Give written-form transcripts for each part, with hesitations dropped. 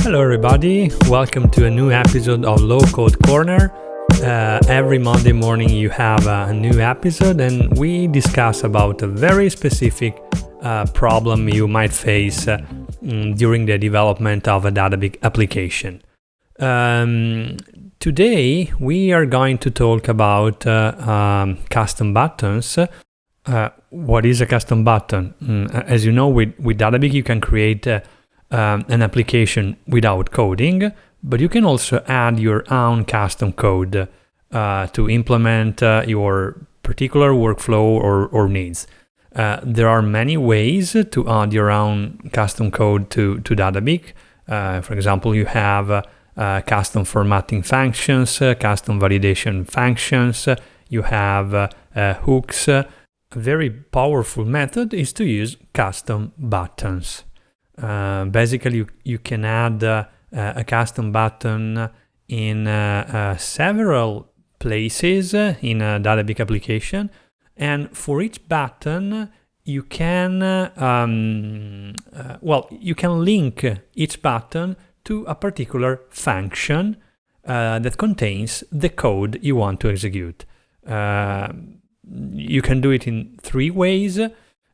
Hello everybody, welcome to a new episode of Low Code Corner. Every Monday morning you have a new episode and we discuss about a very specific problem you might face during the development of a DaDaBIK application. Today we are going to talk about custom buttons. What is a custom button? As you know, with DaDaBIK you can create an application without coding, but you can also add your own custom code to implement your particular workflow or needs. There are many ways to add your own custom code to DaDaBIK. For example, you have custom formatting functions, custom validation functions, you have hooks. A very powerful method is to use custom buttons. Basically, you can add a custom button in several places in a DaDaBIK application, and for each button you can you can link each button to a particular function that contains the code you want to execute. You can do it in three ways.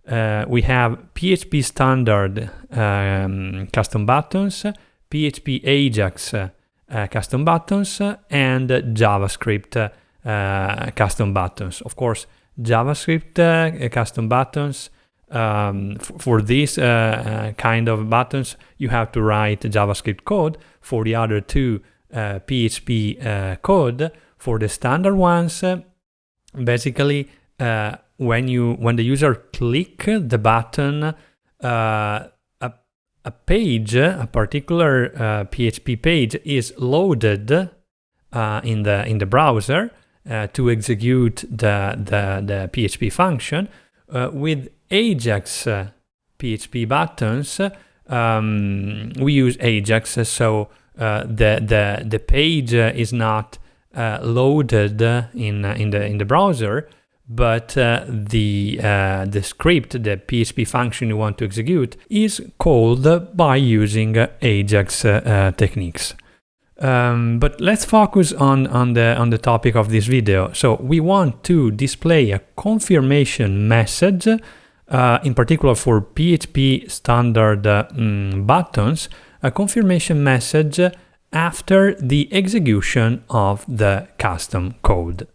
We have PHP standard custom buttons, PHP Ajax custom buttons, and JavaScript custom buttons. Of course, JavaScript custom buttons, for these kind of buttons, you have to write JavaScript code. For the other two, PHP code. For the standard ones, basically, when the user click the button, a particular PHP page is loaded in the browser to execute the PHP function. With Ajax PHP buttons, we use Ajax, so the page is not loaded in the browser, but the script, the PHP function you want to execute, is called by using Ajax techniques. But let's focus on the topic of this video. So we want to display a confirmation message, in particular for PHP standard buttons, a confirmation message after the execution of the custom code.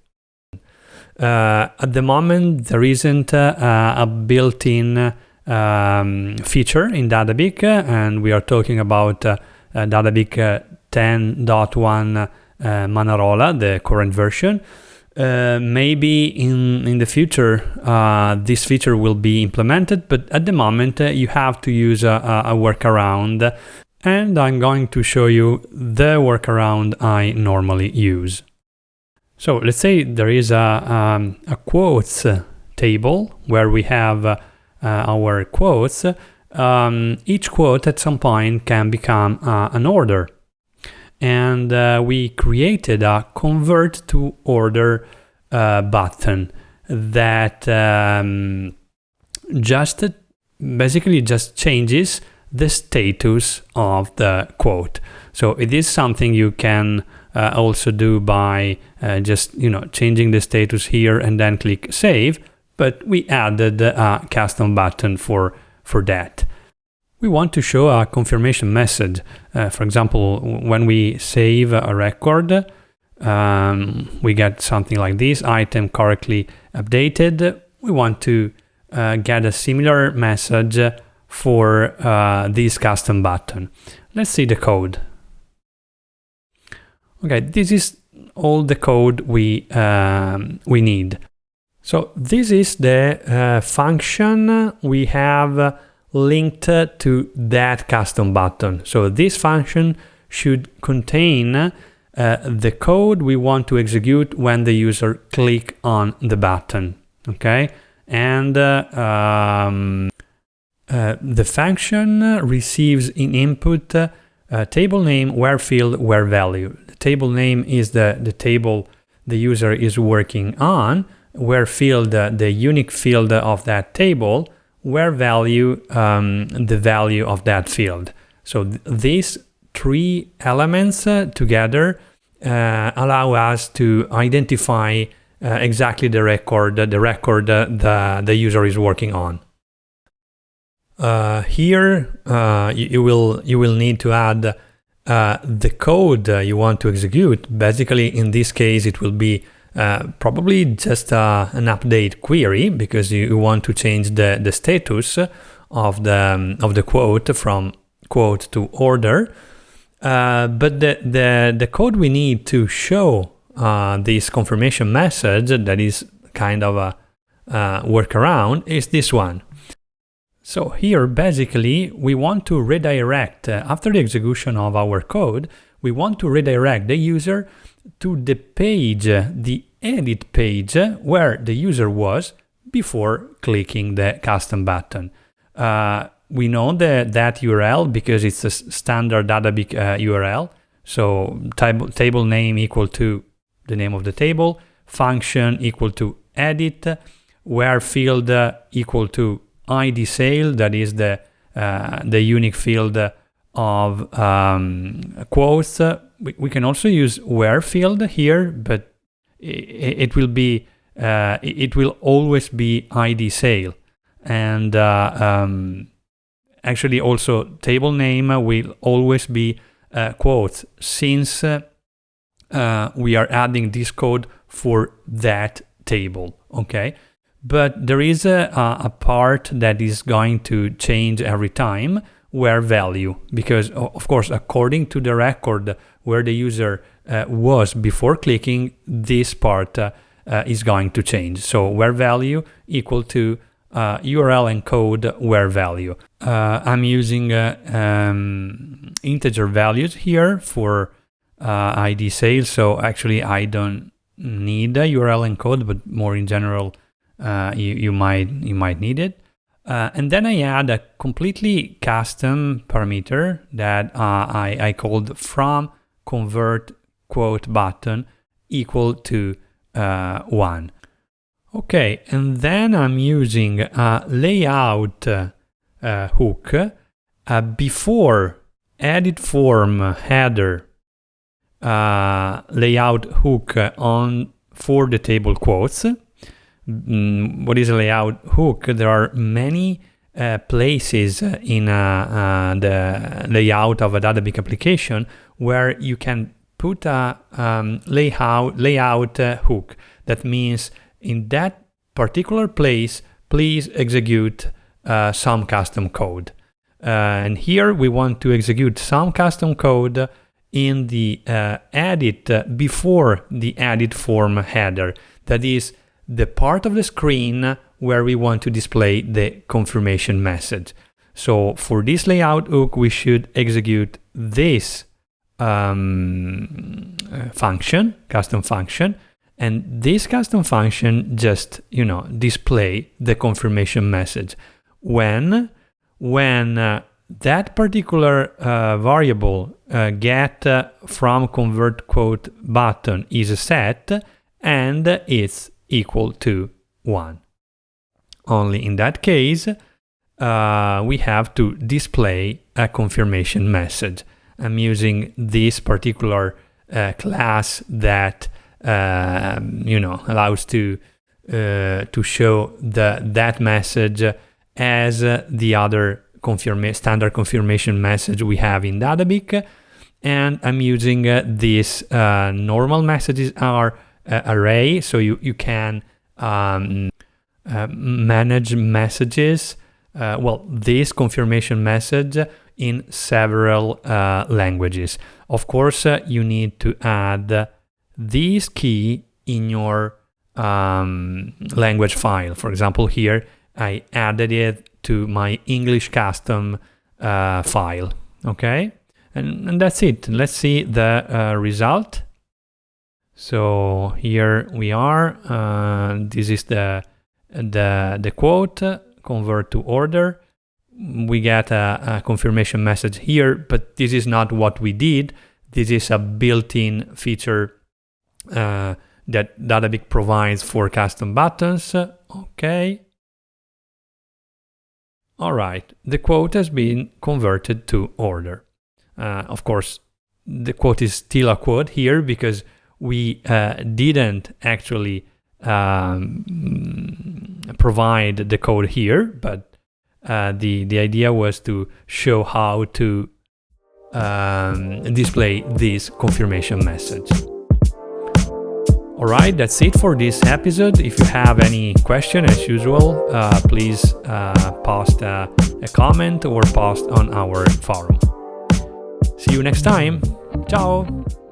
At the moment, there isn't a built-in feature in DaDaBIK, and we are talking about DaDaBIK 10.1 Manarola, the current version. Maybe in the future this feature will be implemented, but at the moment you have to use a workaround, and I'm going to show you the workaround I normally use. So let's say there is a quotes table where we have our quotes. Each quote at some point can become an order. And we created a convert to order button that basically just changes the status of the quote. So it is something you can also do by just changing the status here and then click save, but we added a custom button for that. We want to show a confirmation message. For example, when we save a record, we get something like this: item correctly updated. We want to get a similar message for this custom button. Let's see the code. Okay, this is all the code we need. So this is the function we have linked to that custom button. So this function should contain the code we want to execute when the user click on the button. Okay, and the function receives in input table name, where field, where value. The table name is the table the user is working on, where field, the unique field of that table, where value, the value of that field. So this three elements together allow us to identify exactly the record the user is working on. Here you will need to add the code you want to execute. Basically, in this case, it will be probably just an update query, because you want to change the status of the quote from quote to order. But the code we need to show this confirmation message, that is kind of a workaround, is this one. So here, basically, we want to redirect, after the execution of our code, we want to redirect the user to the page, the edit page, where the user was before clicking the custom button. We know that URL because it's a standard DaDaBIK URL. So table name equal to the name of the table, function equal to edit, where field equal to ID sale, that is the unique field of quotes. We can also use where field here, but it will always be ID sale. And actually also table name will always be quotes, since we are adding this code for that table, okay? But there is a part that is going to change every time, where value, because of course, according to the record where the user was before clicking, this part is going to change. So where value equal to URL encode where value. I'm using integer values here for ID sales, so actually I don't need a URL encode, but more in general, you might need it. And then I add a completely custom parameter that I called from convert quote button equal to 1. Okay, and then I'm using a layout hook before edit form header layout hook for the table quotes. What is a layout hook? There are many places in the layout of a DaDaBIK application where you can put a layout hook. That means in that particular place, please execute some custom code. And here we want to execute some custom code in the edit before the edit form header. That is the part of the screen where we want to display the confirmation message. So for this layout hook, we should execute this function, custom function, and this custom function just, display the confirmation message. When that particular variable get from convert quote button is set and it's equal to 1. Only in that case, we have to display a confirmation message. I'm using this particular class that allows to show that message as the other standard confirmation message we have in DaDaBIK, and I'm using this normal messages are array, so you can manage messages, this confirmation message in several languages. Of course, you need to add this key in your language file. For example, here I added it to my English custom file. Okay, and that's it. Let's see the result. So here we are. This is the quote, convert to order. We get a confirmation message here, but this is not what we did. This is a built-in feature that DaDaBIK provides for custom buttons. Okay. All right, the quote has been converted to order. Of course, the quote is still a quote here because we didn't actually provide the code here, but the idea was to show how to display this confirmation message. Alright, that's it for this episode. If you have any question, as usual, please post a comment or post on our forum. See you next time. Ciao!